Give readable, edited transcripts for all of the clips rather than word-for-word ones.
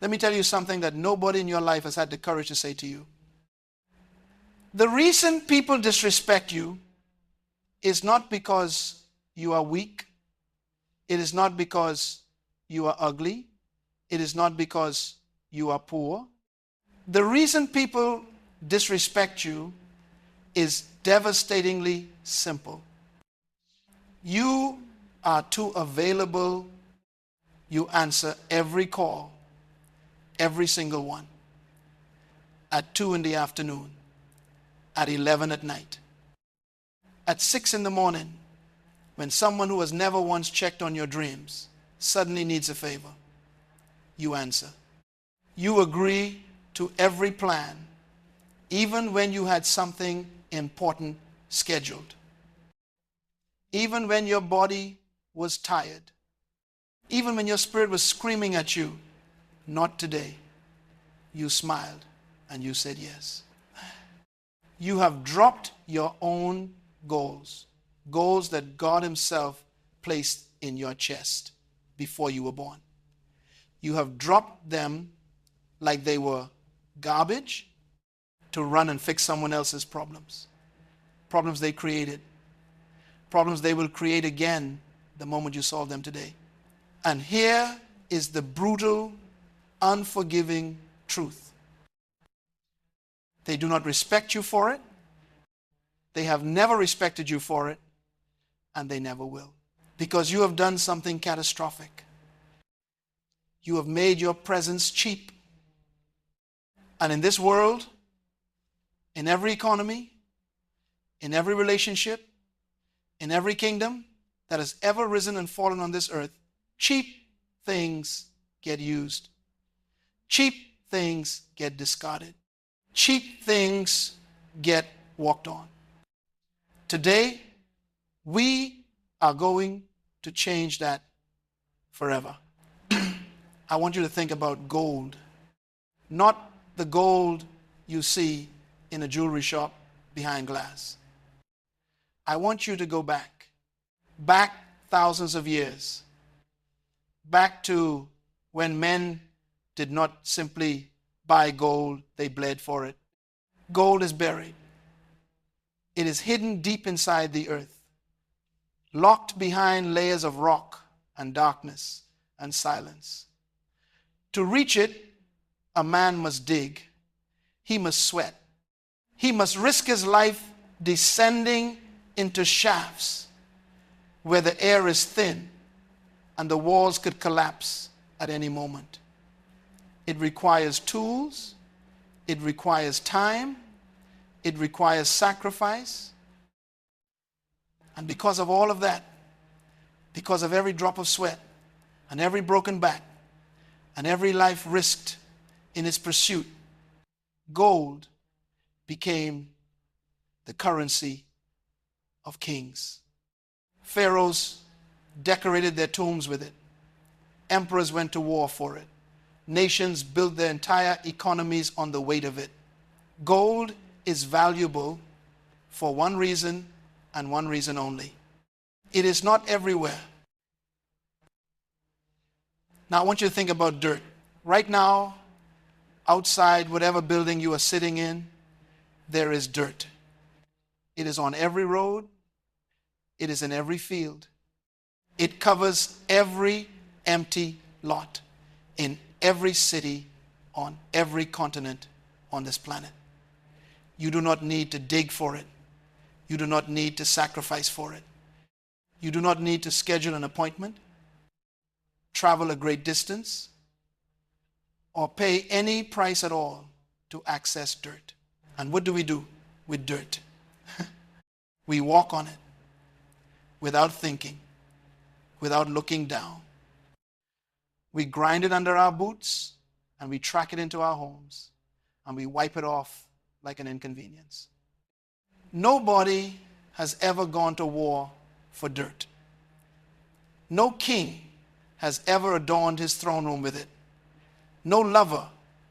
Let me tell you something that nobody in your life has had the courage to say to you. The reason people disrespect you is not because you are weak. It is not because you are ugly. It is not because you are poor. The reason people disrespect you is devastatingly simple. You are too available. You answer every call, every single one, at 2 in the afternoon, at 11 at night, at 6 in the morning, when someone who has never once checked on your dreams suddenly needs a favor. You answer. You agree to every plan, even when you had something important scheduled. Even when your body was tired. Even when your spirit was screaming at you, not today. You smiled and you said yes. You have dropped your own goals. Goals that God himself placed in your chest before you were born. You have dropped them like they were garbage to run and fix someone else's problems. Problems they created. Problems they will create again the moment you solve them today. And here is the brutal, unforgiving truth. They do not respect you for it. They have never respected you for it. And they never will. Because you have done something catastrophic. You have made your presence cheap. And in this world, in every economy, in every relationship, in every kingdom that has ever risen and fallen on this earth, cheap things get used. Cheap things get discarded. Cheap things get walked on. Today, we are going to change that forever. I want you to think about gold. Not the gold you see in a jewelry shop behind glass. I want you to go back thousands of years, back to when men did not simply buy gold, they bled for it. Gold is buried. It is hidden deep inside the earth, locked behind layers of rock and darkness and silence. To reach it, a man must dig. He must sweat. He must risk his life descending into shafts where the air is thin and the walls could collapse at any moment. It requires tools. It requires time. It requires sacrifice. And because of all of that, because of every drop of sweat and every broken back and every life risked in its pursuit, gold became the currency of kings. Pharaohs decorated their tombs with it. Emperors went to war for it. Nations built their entire economies on the weight of it. Gold is valuable for one reason and one reason only. It is not everywhere. Now I want you to think about dirt. Right now, outside whatever building you are sitting in, there is dirt. It is on every road. It is in every field. It covers every empty lot in every city on every continent on this planet. You do not need to dig for it. You do not need to sacrifice for it. You do not need to schedule an appointment, travel a great distance, or pay any price at all to access dirt. And what do we do with dirt? We walk on it without thinking, without looking down. We grind it under our boots and we track it into our homes and we wipe it off like an inconvenience. Nobody has ever gone to war for dirt. No king has ever adorned his throne room with it. No lover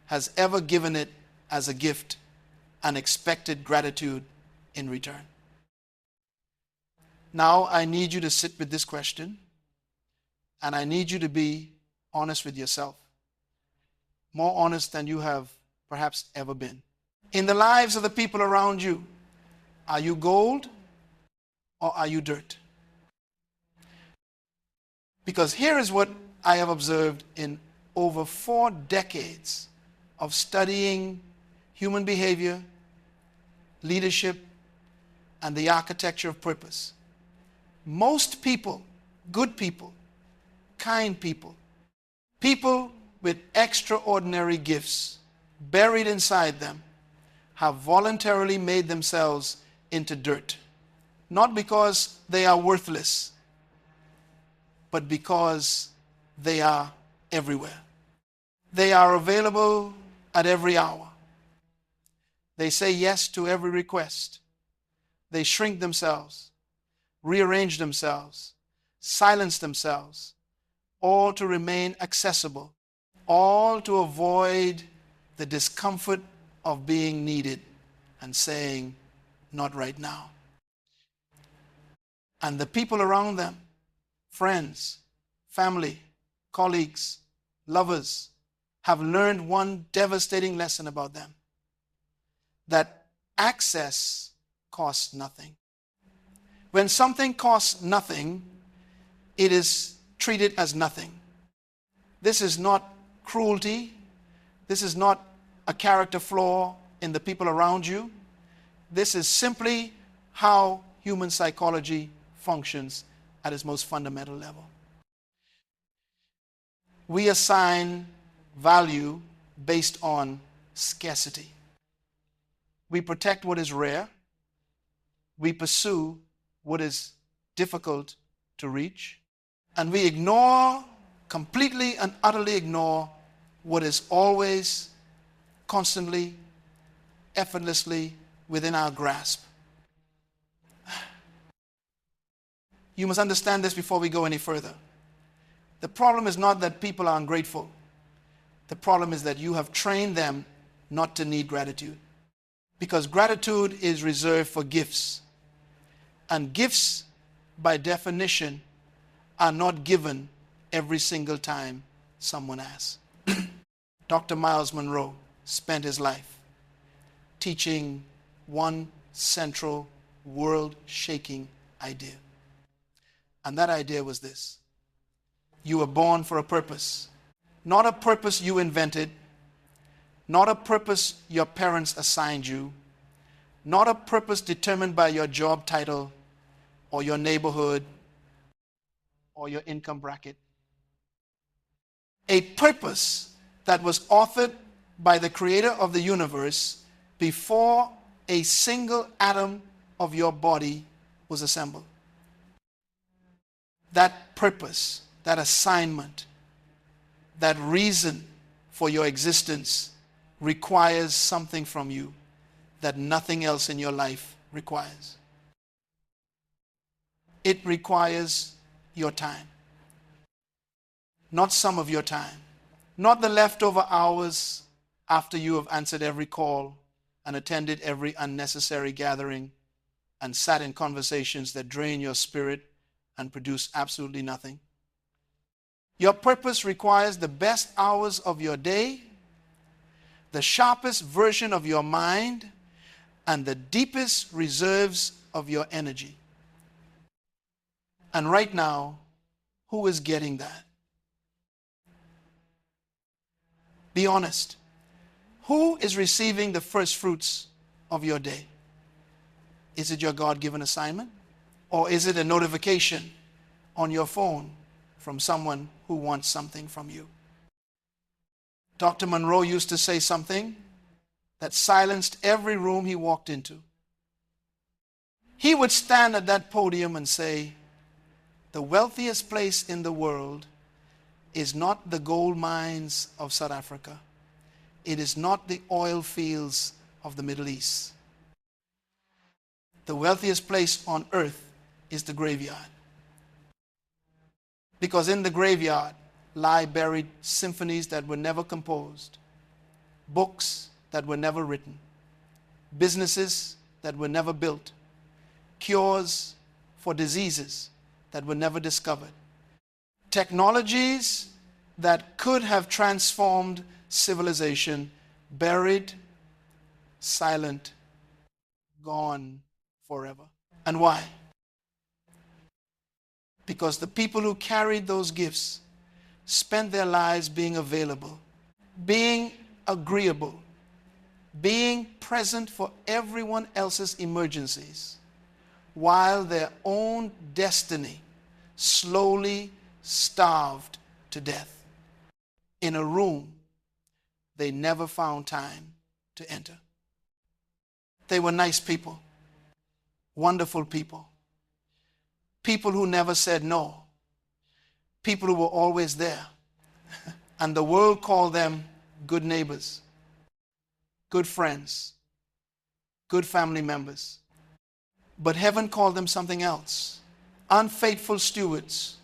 has ever given it as a gift and expected gratitude in return. Now I need you to sit with this question, and I need you to be honest with yourself. more honest than you have perhaps ever been. In the lives of the people around you, are you gold or are you dirt? Because here is what I have observed in over 4 decades of studying human behavior, leadership, and the architecture of purpose. Most people, good people, kind people, people with extraordinary gifts buried inside them, have voluntarily made themselves into dirt. Not because they are worthless, but because they are everywhere. They are available at every hour. They say yes to every request. They shrink themselves, rearrange themselves, silence themselves, all to remain accessible, all to avoid the discomfort of being needed and saying, not right now. And the people around them, friends, family, colleagues, lovers, have learned one devastating lesson about them, that access costs nothing. When something costs nothing, it is treated as nothing. This is not cruelty. This is not a character flaw in the people around you. This is simply how human psychology functions at its most fundamental level. We assign value based on scarcity. We protect what is rare. We pursue what is difficult to reach. And we ignore, completely and utterly ignore, what is always, constantly, effortlessly within our grasp. You must understand this before we go any further. The problem is not that people are ungrateful. The problem is that you have trained them not to need gratitude. Because gratitude is reserved for gifts. And gifts, by definition, are not given every single time someone asks. Dr. Myles Munroe spent his life teaching one central, world-shaking idea. And that idea was this: you were born for a purpose. Not a purpose you invented, not a purpose your parents assigned you, not a purpose determined by your job title or your neighborhood or your income bracket. A purpose that was authored by the creator of the universe before a single atom of your body was assembled. That purpose, that assignment, that reason for your existence requires something from you that nothing else in your life requires. It requires your time. Not some of your time. Not the leftover hours after you have answered every call and attended every unnecessary gathering and sat in conversations that drain your spirit and produce absolutely nothing. Your purpose requires the best hours of your day, the sharpest version of your mind, and the deepest reserves of your energy. And right now, who is getting that? Be honest. Who is receiving the first fruits of your day? Is it your God-given assignment? Or is it a notification on your phone from someone who wants something from you? Dr. Munroe used to say something that silenced every room he walked into. He would stand at that podium and say, the wealthiest place in the world is not the gold mines of South Africa. It is not the oil fields of the Middle East. The wealthiest place on earth is the graveyard. Because in the graveyard lie buried symphonies that were never composed, books that were never written, businesses that were never built, cures for diseases that were never discovered, technologies that could have transformed civilization, buried, silent, gone forever. And why? Because the people who carried those gifts spent their lives being available, being agreeable, being present for everyone else's emergencies, while their own destiny slowly starved to death in a room they never found time to enter. They were nice people, wonderful people, people who never said no, people who were always there. And the world called them good neighbors, good friends, good family members. But heaven called them something else, unfaithful stewards,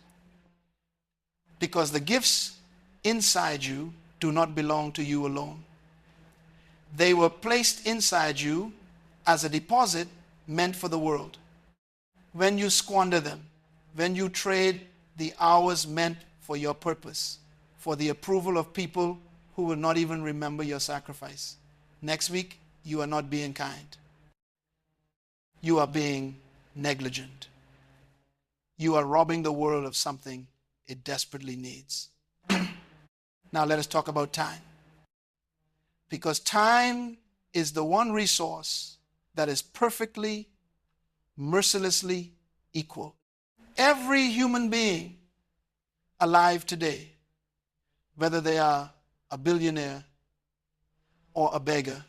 because the gifts inside you do not belong to you alone. They were placed inside you as a deposit meant for the world. When you squander them, when you trade the hours meant for your purpose, for the approval of people who will not even remember your sacrifice, next week you are not being kind. You are being negligent. You are robbing the world of something it desperately needs. Now let us talk about time. Because time is the one resource that is perfectly, mercilessly equal. Every human being alive today, whether they are a billionaire or a beggar,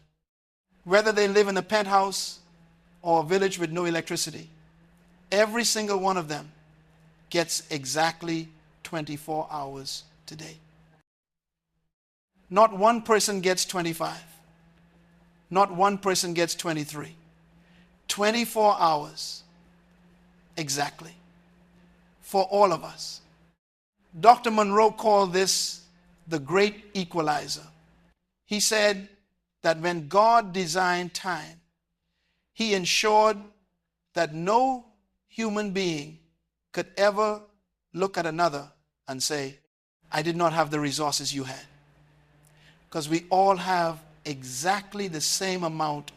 whether they live in a penthouse or a village with no electricity, every single one of them gets exactly 24 hours today. Not one person gets 25. Not one person gets 23. 24 hours exactly for all of us. Dr. Munroe called this the great equalizer. He said that when God designed time, he ensured that no human being could ever look at another and say, I did not have the resources you had. Because we all have exactly the same amount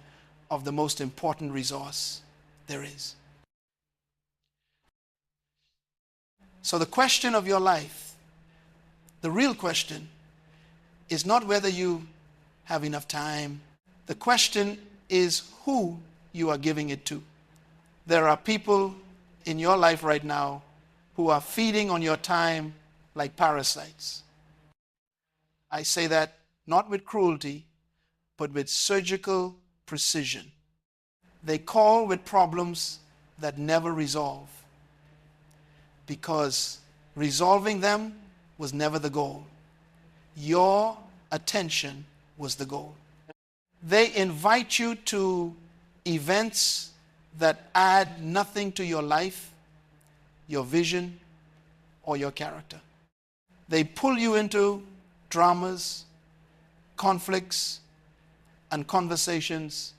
of the most important resource there is. So the question of your life, the real question, is not whether you have enough time. The question is who you are giving it to. There are people in your life right now who are feeding on your time like parasites. I say that not with cruelty, but with surgical precision. They call with problems that never resolve, because resolving them was never the goal. Your attention was the goal. They invite you to events that add nothing to your life, your vision, or your character. They pull you into dramas, conflicts, and conversations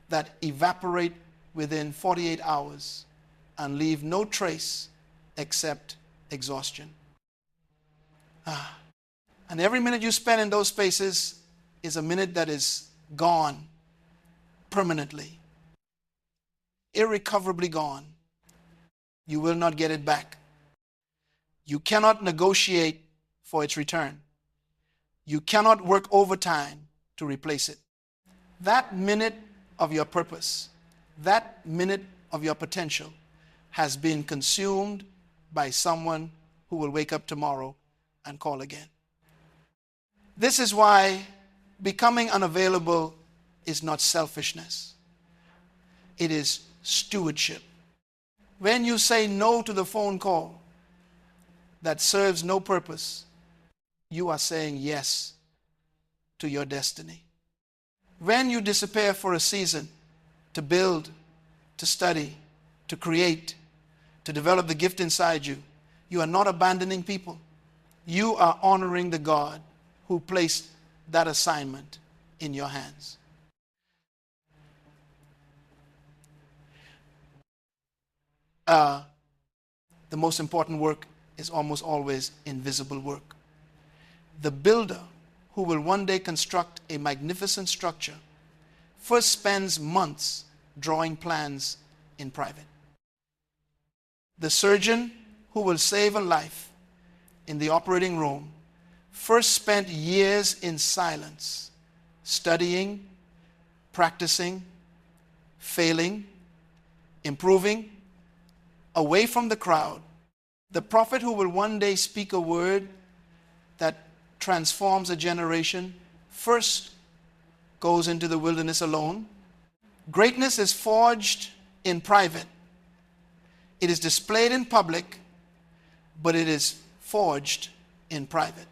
that evaporate within 48 hours and leave no trace except exhaustion. And every minute you spend in those spaces is a minute that is gone permanently, irrecoverably gone. You will not get it back. You cannot negotiate for its return. You cannot work overtime to replace it. That minute of your purpose, that minute of your potential has been consumed by someone who will wake up tomorrow and call again. This is why becoming unavailable is not selfishness. It is stewardship. When you say no to the phone call that serves no purpose, you are saying yes to your destiny. When you disappear for a season to build, to study, to create, to develop the gift inside you, you are not abandoning people. You are honoring the God who placed that assignment in your hands. The most important work is almost always invisible work. The builder who will one day construct a magnificent structure first spends months drawing plans in private. The surgeon who will save a life in the operating room first spent years in silence, studying, practicing, failing, improving, away from the crowd. The prophet who will one day speak a word that transforms a generation first goes into the wilderness alone. Greatness is forged in private. It is displayed in public, but it is forged in private.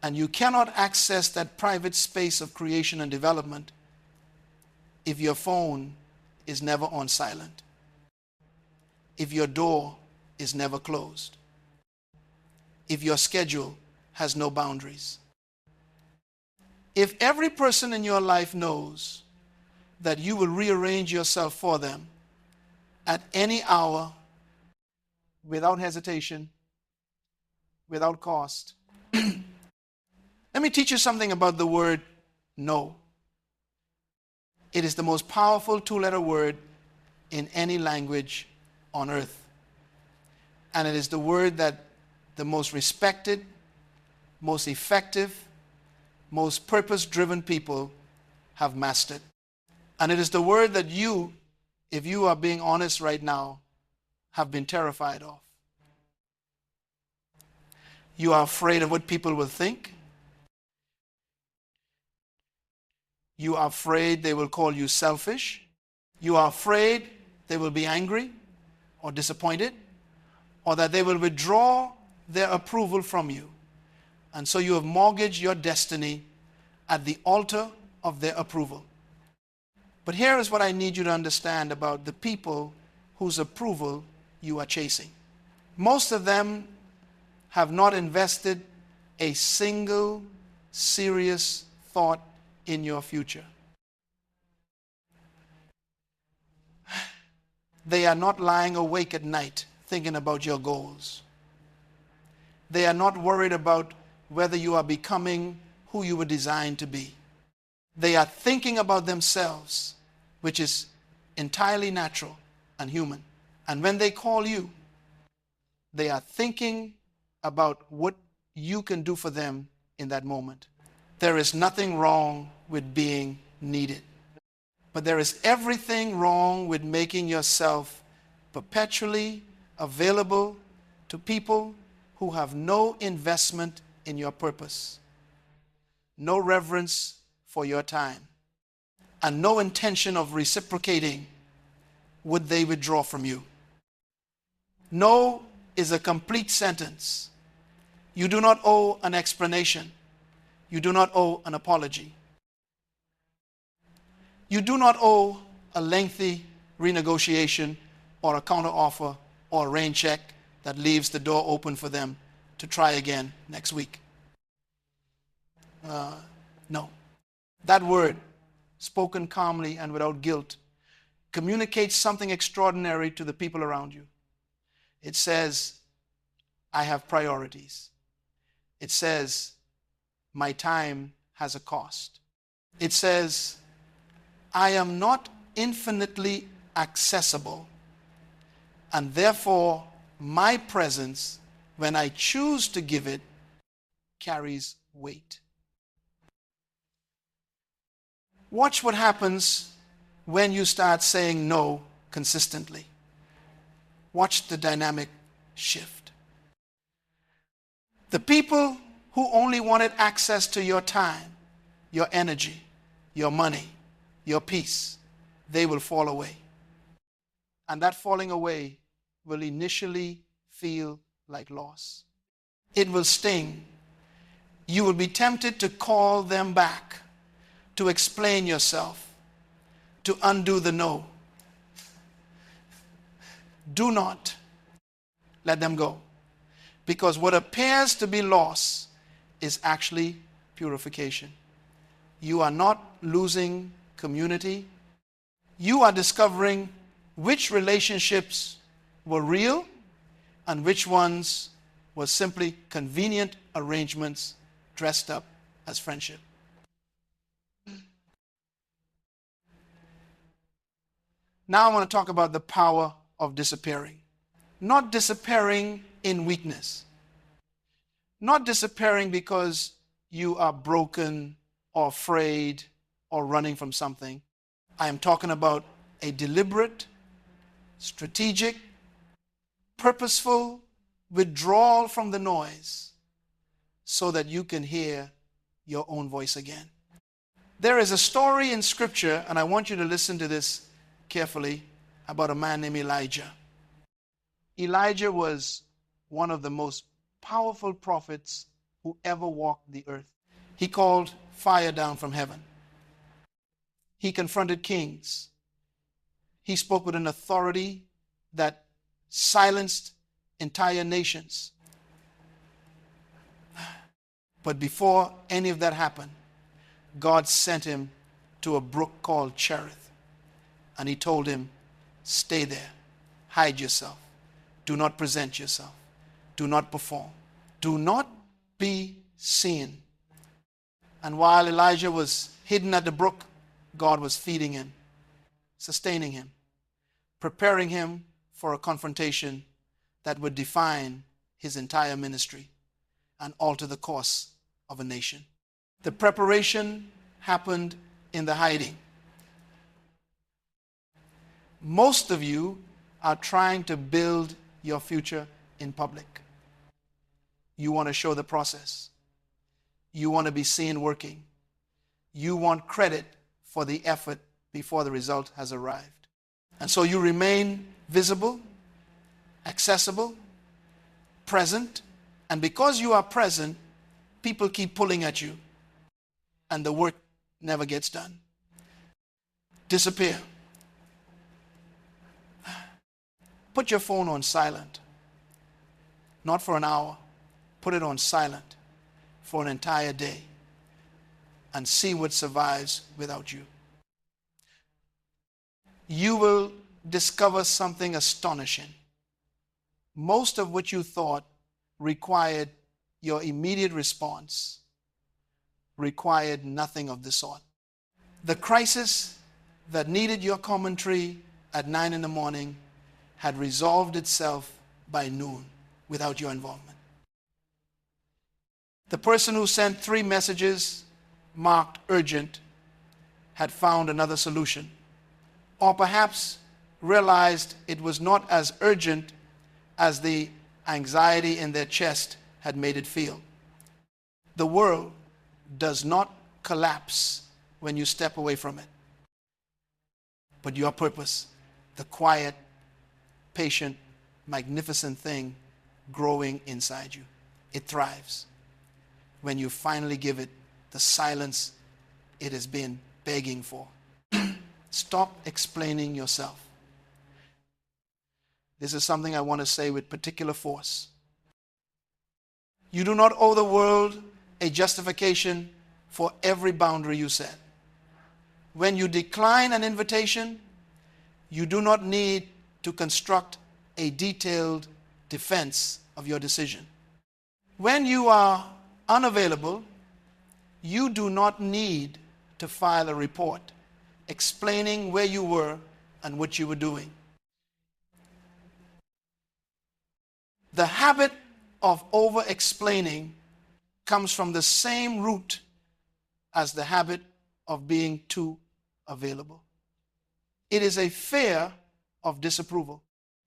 And you cannot access that private space of creation and development if your phone is never on silent, if your door is never closed, if your schedule has no boundaries. If every person in your life knows that you will rearrange yourself for them at any hour, without hesitation, without cost. Let me teach you something about the word no. It is the most powerful two-letter word in any language on earth. And it is the word that the most respected, most effective, most purpose-driven people have mastered. And it is the word that you, if you are being honest right now, have been terrified of. You are afraid of what people will think. You are afraid they will call you selfish. You are afraid they will be angry or disappointed, or that they will withdraw their approval from you. And so you have mortgaged your destiny at the altar of their approval. But here is what I need you to understand about the people whose approval you are chasing. Most of them have not invested a single serious thought in your future. They are not lying awake at night thinking about your goals. They are not worried about whether you are becoming who you were designed to be. They are thinking about themselves, which is entirely natural and human. And when they call you, they are thinking about what you can do for them in that moment. There is nothing wrong with being needed. But there is everything wrong with making yourself perpetually available to people who have no investment in your purpose, no reverence for your time, and no intention of reciprocating what they withdraw from you. No is a complete sentence. You do not owe an explanation. You do not owe an apology. You do not owe a lengthy renegotiation or a counteroffer or a rain check that leaves the door open for them to try again next week. No. That word, spoken calmly and without guilt, communicates something extraordinary to the people around you. It says, I have priorities. It says, my time has a cost. It says, I am not infinitely accessible, and therefore my presence, when I choose to give it, carries weight. Watch what happens when you start saying no consistently. Watch the dynamic shift. The people who only wanted access to your time, your energy, your money, your peace, they will fall away. And that falling away will initially feel like loss. It will sting. You will be tempted to call them back, to explain yourself, to undo the no. Do not let them go, because what appears to be loss is actually purification. You are not losing community. You are discovering which relationships were real and which ones was simply convenient arrangements dressed up as friendship. Now I want to talk about the power of disappearing. Not disappearing in weakness. Not disappearing because you are broken or afraid or running from something. I am talking about a deliberate, strategic, purposeful withdrawal from the noise so that you can hear your own voice again. There is a story in Scripture, and I want you to listen to this carefully, about a man named Elijah. Elijah was one of the most powerful prophets who ever walked the earth. He called fire down from heaven. He confronted kings. He spoke with an authority that silenced entire nations. But before any of that happened, God sent him to a brook called Cherith. And he told him, stay there, hide yourself, do not present yourself, do not perform, do not be seen. And while Elijah was hidden at the brook, God was feeding him, sustaining him, preparing him for a confrontation that would define his entire ministry and alter the course of a nation. The preparation happened in the hiding. Most of you are trying to build your future in public. You want to show the process. You want to be seen working. You want credit for the effort before the result has arrived. And so you remain visible, accessible, present, and because you are present, people keep pulling at you, and the work never gets done. Disappear. Put your phone on silent. Not for an hour. Put it on silent for an entire day and see what survives without you. You will discover something astonishing. Most of what you thought required your immediate response required nothing of the sort. The crisis that needed your commentary at 9 in the morning had resolved itself by noon without your involvement. The person who sent 3 messages marked urgent had found another solution, or perhaps realized it was not as urgent as the anxiety in their chest had made it feel. The world does not collapse when you step away from it, but your purpose, the quiet, patient, magnificent thing growing inside you, it thrives when you finally give it the silence it has been begging for. Stop explaining yourself. This is something I want to say with particular force. You do not owe the world a justification for every boundary you set. When you decline an invitation, you do not need to construct a detailed defense of your decision. When you are unavailable, you do not need to file a report explaining where you were and what you were doing. The habit of over-explaining comes from the same root as the habit of being too available. It is a fear of disapproval.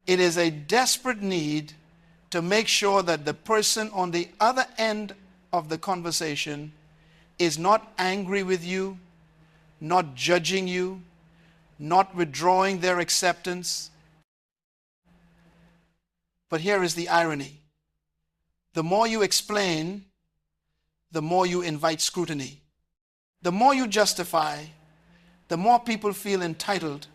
It is a desperate need to make sure that the person on the other end of the conversation is not angry with you, not judging you, not withdrawing their acceptance. But here is the irony. The more you explain, the more you invite scrutiny. The more you justify, the more people feel entitled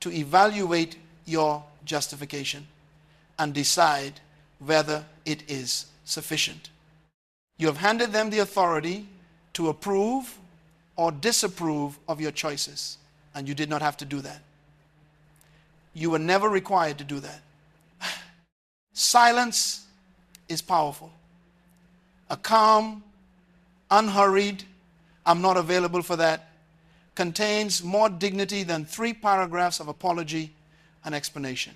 to evaluate your justification and decide whether it is sufficient. You have handed them the authority to approve or disapprove of your choices, and you did not have to do that. You were never required to do that. Silence is powerful. A calm, unhurried, I'm not available for that, contains more dignity than 3 paragraphs of apology and explanation.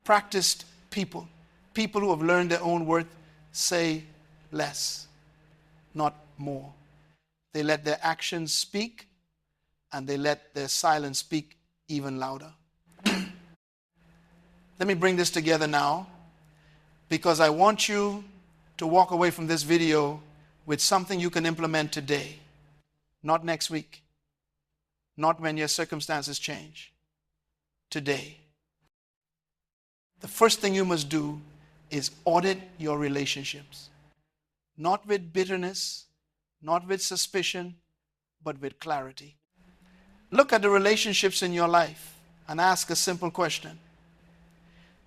Practiced people, people who have learned their own worth, say less, not more. They let their actions speak, and they let their silence speak even louder. Let me bring this together now, because I want you to walk away from this video with something you can implement today, not next week, not when your circumstances change. Today. The first thing you must do is audit your relationships. Not with bitterness, not with suspicion, but with clarity. Look at the relationships in your life and ask a simple question.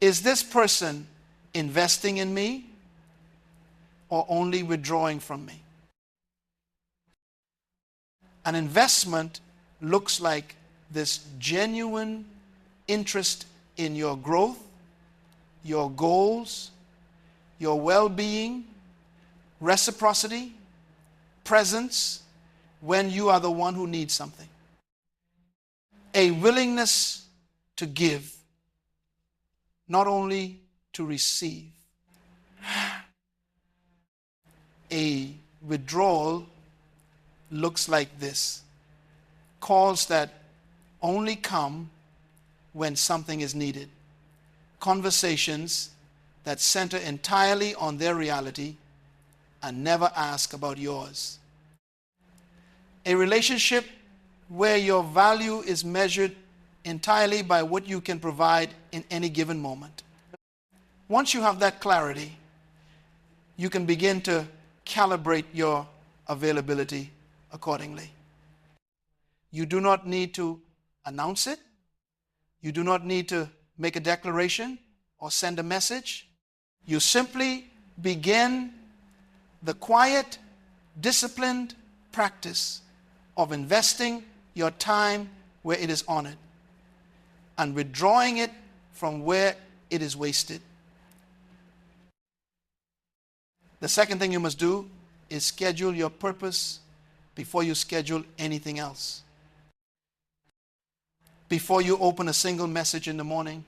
Is this person investing in me or only withdrawing from me? An investment looks like this genuine interest in your growth, your goals, your well-being, reciprocity, presence when you are the one who needs something. A willingness to give, not only to receive. A withdrawal looks like this. Calls that only come when something is needed. Conversations that center entirely on their reality and never ask about yours. A relationship where your value is measured entirely by what you can provide in any given moment. Once you have that clarity, you can begin to calibrate your availability accordingly. You do not need to announce it. You do not need to make a declaration or send a message. You simply begin the quiet, disciplined practice of investing your time where it is honored and withdrawing it from where it is wasted. The second thing you must do is schedule your purpose before you schedule anything else. Before you open a single message in the morning,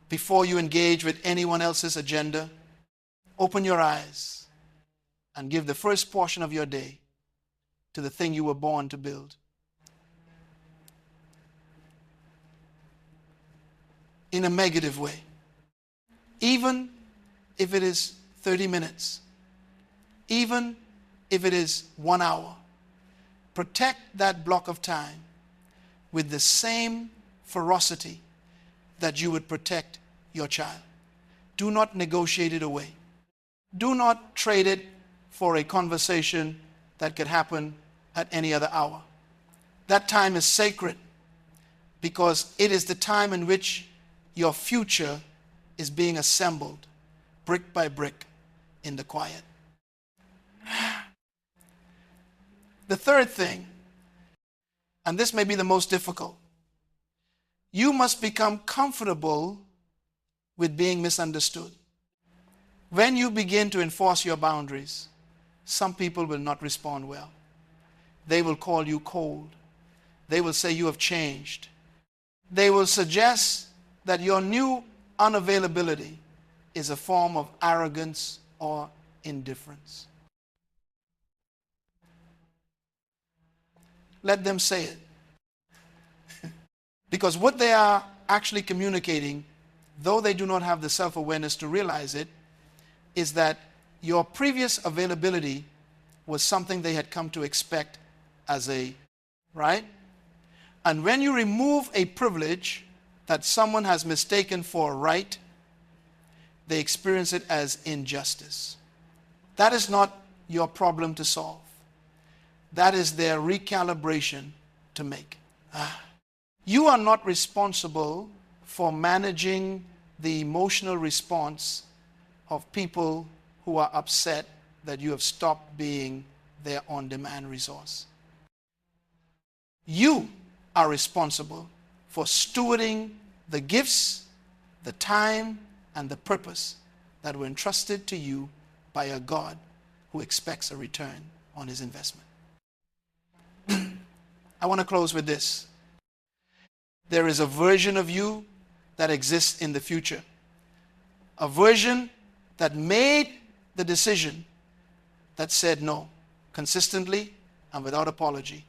before you engage with anyone else's agenda, open your eyes and give the first portion of your day to the thing you were born to build. In a negative way. Even if it is 30 minutes, even if it is 1 hour, protect that block of time with the same ferocity that you would protect your child. Do not negotiate it away. Do not trade it for a conversation that could happen at any other hour. That time is sacred because it is the time in which your future is being assembled brick by brick in the quiet. The third thing, and this may be the most difficult, you must become comfortable with being misunderstood. When you begin to enforce your boundaries, some people will not respond well. They will call you cold. They will say you have changed. They will suggest that your new unavailability is a form of arrogance or indifference. Let them say it. Because what they are actually communicating, though they do not have the self-awareness to realize it, is that your previous availability was something they had come to expect as a right. And when you remove a privilege that someone has mistaken for a right, they experience it as injustice. That is not your problem to solve. That is their recalibration to make. You are not responsible for managing the emotional response of people who are upset that you have stopped being their on-demand resource. You are responsible for stewarding the gifts, the time, and the purpose that were entrusted to you by a God who expects a return on his investment. I want to close with this. There is a version of you that exists in the future. A version that made the decision that said no consistently and without apology,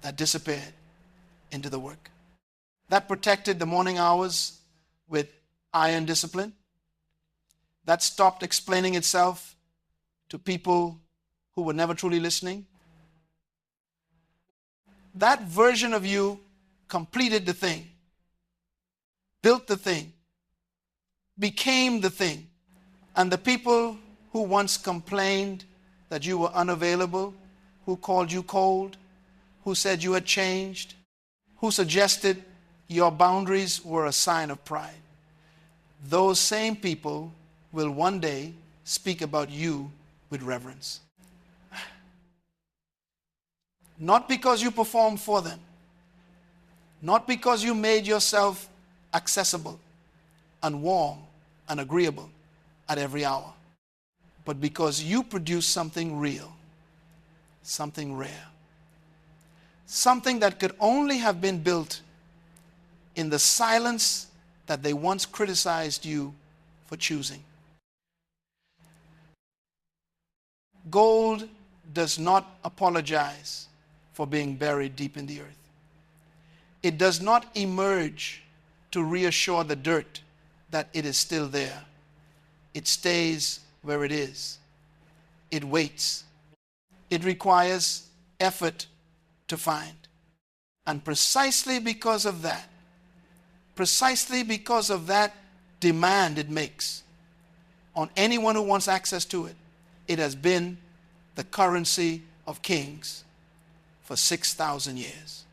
that disappeared into the work. That protected the morning hours with iron discipline. That stopped explaining itself to people who were never truly listening. That version of you completed the thing, built the thing, became the thing. And the people who once complained that you were unavailable, who called you cold, who said you had changed, who suggested your boundaries were a sign of pride, those same people will one day speak about you with reverence. Not because you performed for them, not because you made yourself accessible and warm and agreeable at every hour, but because you produced something real, something rare, something that could only have been built in the silence that they once criticized you for choosing. Gold does not apologize for being buried deep in the earth. It does not emerge to reassure the dirt that it is still there. It stays where it is. It waits. It requires effort to find. And precisely because of that demand it makes on anyone who wants access to it, it has been the currency of kings for 6,000 years.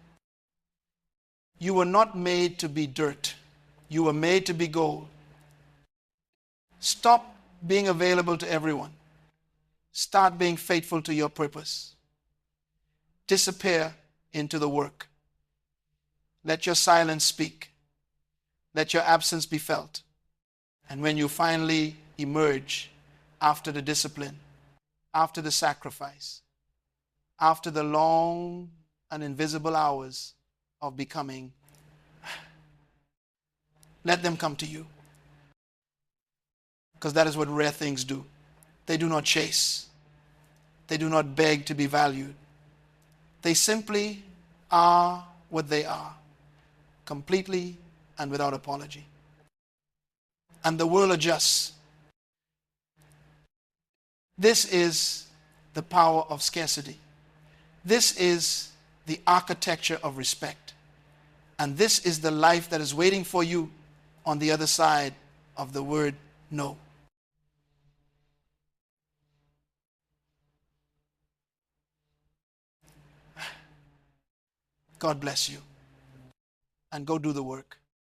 You were not made to be dirt. You were made to be gold. Stop being available to everyone. Start being faithful to your purpose. Disappear into the work. Let your silence speak. Let your absence be felt. And when you finally emerge after the discipline, after the sacrifice, after the long and invisible hours of becoming, let them come to you. Because that is what rare things do. They do not chase. They do not beg to be valued. They simply are what they are, completely and without apology. And the world adjusts. This is the power of scarcity. This is the architecture of respect. And this is the life that is waiting for you on the other side of the word no. God bless you. And go do the work.